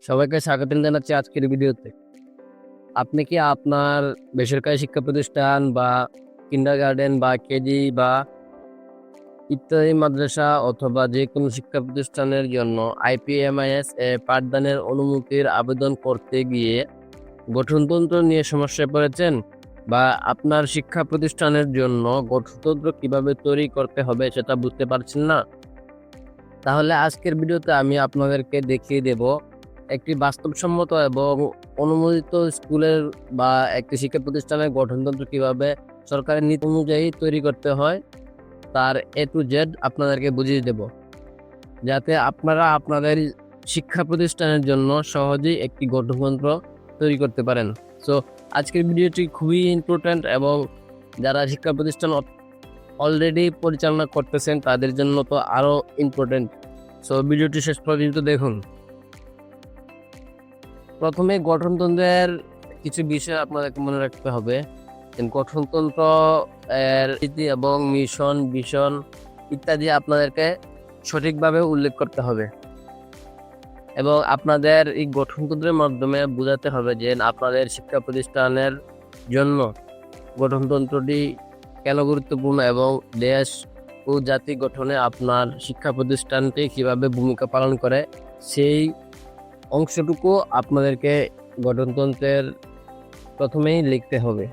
সবাইকে স্বাগত জানাচ্ছি আজকের ভিডিওতে। আপনি কি আপনার বেসরকারি শিক্ষা প্রতিষ্ঠান বা কিন্ডারগার্টেন বা কেজি বা ইত্যাদি মাদ্রাসা অথবা যে কোনো শিক্ষা প্রতিষ্ঠানের জন্য আইপিএমআইএস এ পাঠদানের অনুমতির আবেদন করতে গিয়ে গঠনতন্ত্র নিয়ে সমস্যায় পড়েছেন, বা আপনার শিক্ষা প্রতিষ্ঠানের জন্য গঠনতন্ত্র কিভাবে তৈরি করতে হবে সেটা বুঝতে পারছেন না? তাহলে আজকের ভিডিওতে আমি আপনাদেরকে দেখিয়ে দেব একটি বাস্তবসম্মত এবং অনুমোদিত স্কুলের বা একটি শিক্ষা প্রতিষ্ঠানের গঠনতন্ত্র কিভাবে সরকারের নীতি অনুযায়ী তৈরি করতে হয়, তার A to Z আপনাদেরকে বুঝিয়ে দেব, যাতে আপনারা আপনাদের শিক্ষা প্রতিষ্ঠানের জন্য সহজেই একটি গঠনতন্ত্র তৈরি করতে পারেন। সো আজকের ভিডিওটি খুবই ইম্পর্ট্যান্ট, এবং যারা শিক্ষা প্রতিষ্ঠান অলরেডি পরিচালনা করতেছেন তাদের জন্য তো আরও ইম্পর্টেন্ট। সো ভিডিওটি শেষ পর্যন্ত দেখুন। প্রথমে গঠনতন্ত্রের কিছু বিষয় আপনাদেরকে মনে রাখতে হবে। গঠনতন্ত্র এর নীতি এবং মিশন, ভিশন ইত্যাদি আপনাদেরকে সঠিকভাবে উল্লেখ করতে হবে, এবং আপনাদের এই গঠনতন্ত্রের মাধ্যমে বোঝাতে হবে যে আপনাদের শিক্ষা প্রতিষ্ঠানের জন্য গঠনতন্ত্রটি কেন গুরুত্বপূর্ণ, এবং দেশ ও জাতি গঠনে আপনার শিক্ষা প্রতিষ্ঠানটি কিভাবে ভূমিকা পালন করে সেই অংশটুকু আপনাদেরকে গঠনতন্ত্রের প্রথমেই লিখতে হবে।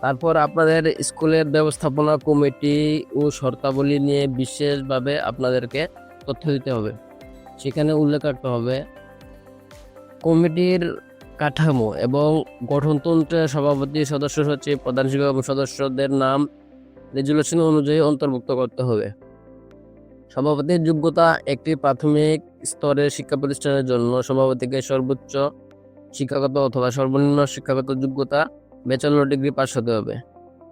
তারপর আপনাদের স্কুলের ব্যবস্থাপনা কমিটি ও শর্তাবলী নিয়ে বিশেষভাবে আপনাদেরকে তথ্য দিতে হবে। সেখানে উল্লেখ রাখতে হবে কমিটির কাঠামো এবং গঠনতন্ত্রের সভাপতি, সদস্য সচিব, প্রধান শিক্ষক এবং সদস্যদের নাম রেজুলেশন অনুযায়ী অন্তর্ভুক্ত করতে হবে। সভাপতির যোগ্যতা: একটি প্রাথমিক স্তরের শিক্ষা প্রতিষ্ঠানের জন্য সভাপতিকে সর্বোচ্চ শিক্ষাগত অথবা সর্বনিম্ন শিক্ষাগত যোগ্যতা ব্যাচেলর ডিগ্রি পাস হতে হবে।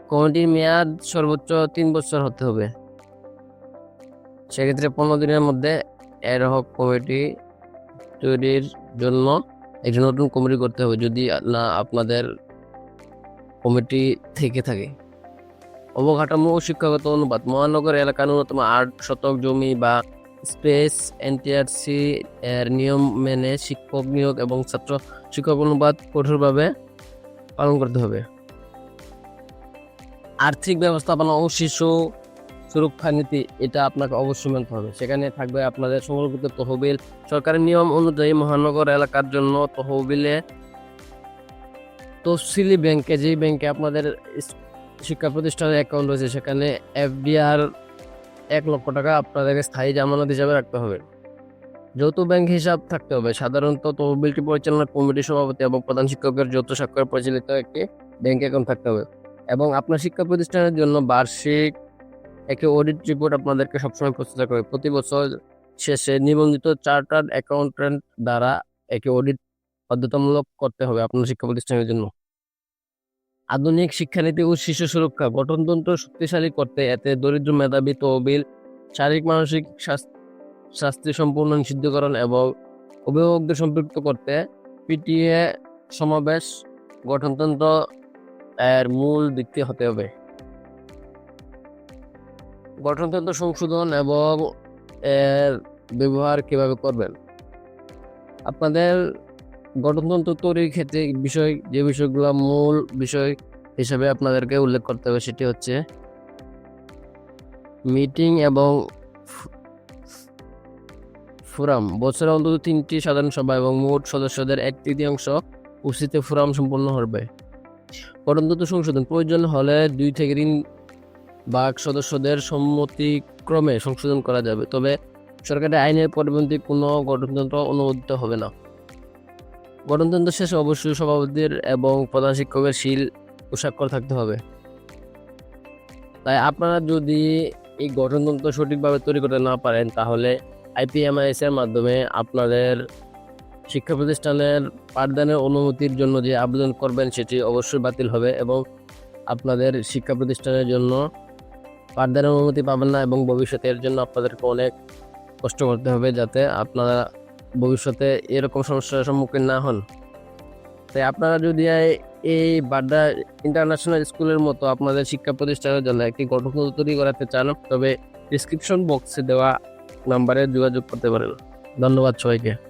কমিটির মেয়াদ সর্বোচ্চ 3 বছর হতে হবে। সেক্ষেত্রে 15 দিনের মধ্যে অ্যাডহক কমিটি তৈরির জন্য একটি নতুন কমিটি করতে হবে, যদি না আপনাদের কমিটি থেকে থাকে। অবকাঠামো ও শিক্ষাগত অনুপাত: মহানগর এলাকার ন্যূনতম 8 শতক জমি বা স্পেস এনটিআরসি এর নিয়ম মেনে শিক্ষক নিয়োগ এবং ছাত্র শিক্ষক অনুপাত কঠোরভাবে পালন করতে হবে। আর্থিক ব্যবস্থাপনা ও শিশু সুরক্ষা নীতি, এটা আপনাকে অবশ্যই মানতে হবে। সেখানে থাকবে আপনাদের সংরক্ষিত তহবিল। সরকারের নিয়ম অনুযায়ী মহানগর এলাকার জন্য তহবিলে তফসিলি ব্যাংকে, যেই ব্যাংকে আপনাদের শিক্ষা প্রতিষ্ঠানের অ্যাকাউন্ট রয়েছে, সেখানে এফডিআর 1 লক্ষ টাকা আপনাদেরকে স্থায়ী জামানত হিসাবে রাখতে হবে। যৌথ ব্যাংক হিসাব থাকতে হবে। সাধারণত তহবিলটি পরিচালনা কমিটির সভাপতি এবং প্রধান শিক্ষকের যৌথ স্বাক্ষরে পরিচালিত একটি ব্যাংক অ্যাকাউন্ট থাকতে হবে। এবং আপনার শিক্ষা প্রতিষ্ঠানের জন্য বার্ষিক একটি অডিট রিপোর্ট আপনাদেরকে সবসময় প্রস্তুত করবে। প্রতি বছর শেষে নিবন্ধিত চার্টার্ড অ্যাকাউন্ট্যান্ট দ্বারা একটি অডিট বাধ্যতামূলক করতে হবে আপনার শিক্ষা প্রতিষ্ঠানের জন্য। আধুনিক শিক্ষানীতি ও শিশু সুরক্ষা: গঠনতন্ত্র শক্তিশালী করতে এতে দরিদ্র মেধাবী তহবিল, শারীরিক মানসিক শাস্তি সম্পূর্ণ নিষিদ্ধকরণ এবং অভিভাবকদের সম্পৃক্ত করতে পিটিএ সমাবেশ গঠনতন্ত্র এর মূল ভিত্তি হতে হবে। গঠনতন্ত্র সংশোধন এবং এর ব্যবহার কিভাবে করবেন? আপনাদের গঠনতন্ত্র তৈরির ক্ষেত্রে যে বিষয়গুলো মূল বিষয় হিসেবে আপনাদেরকে উল্লেখ করতে হবে, সেটি হচ্ছে মিটিং এবং ফোরাম। বছরে অন্তত 3টি সাধারণ সভা এবং মোট সদস্যদের 1/3 উপস্থিতিতে ফোরাম সম্পন্ন হবে। গঠনতন্ত্র সংশোধন: প্রয়োজন হলে 2 থেকে 3 ভাগ সদস্যদের সম্মতিক্রমে সংশোধন করা যাবে, তবে সরকারি আইনের পরিপন্থী কোনো গঠনতন্ত্র অনুমোদিত হবে না। গঠনতন্ত্র শেষে অবশ্যই সভাপতির এবং প্রধান শিক্ষকের সিল ও স্বাক্ষর থাকতে হবে। তাই আপনারা যদি এই গঠনতন্ত্র সঠিকভাবে তৈরি করতে না পারেন, তাহলে আইপিএমআইএস এর মাধ্যমে আপনাদের শিক্ষা প্রতিষ্ঠানের পাঠদানের অনুমতির জন্য যে আবেদন করবেন সেটি অবশ্যই বাতিল হবে, এবং আপনাদের শিক্ষা প্রতিষ্ঠানের জন্য পাঠদানের অনুমতি পাবেন না, এবং ভবিষ্যতে এর জন্য আপনাদেরকে অনেক কষ্ট করতে হবে, যাতে আপনারা ভবিষ্যতে এরকম সমস্যার সম্মুখীন না হন। তাই আপনারা যদি এই বাড্ডা ইন্টারন্যাশনাল স্কুলের মতো আপনাদের শিক্ষা প্রতিষ্ঠানের জন্য একটি গঠনতন্ত্র তৈরি করাতে চান, তবে ডিসক্রিপশন বক্সে দেওয়া নাম্বারে যোগাযোগ করতে পারেন। ধন্যবাদ সবাইকে।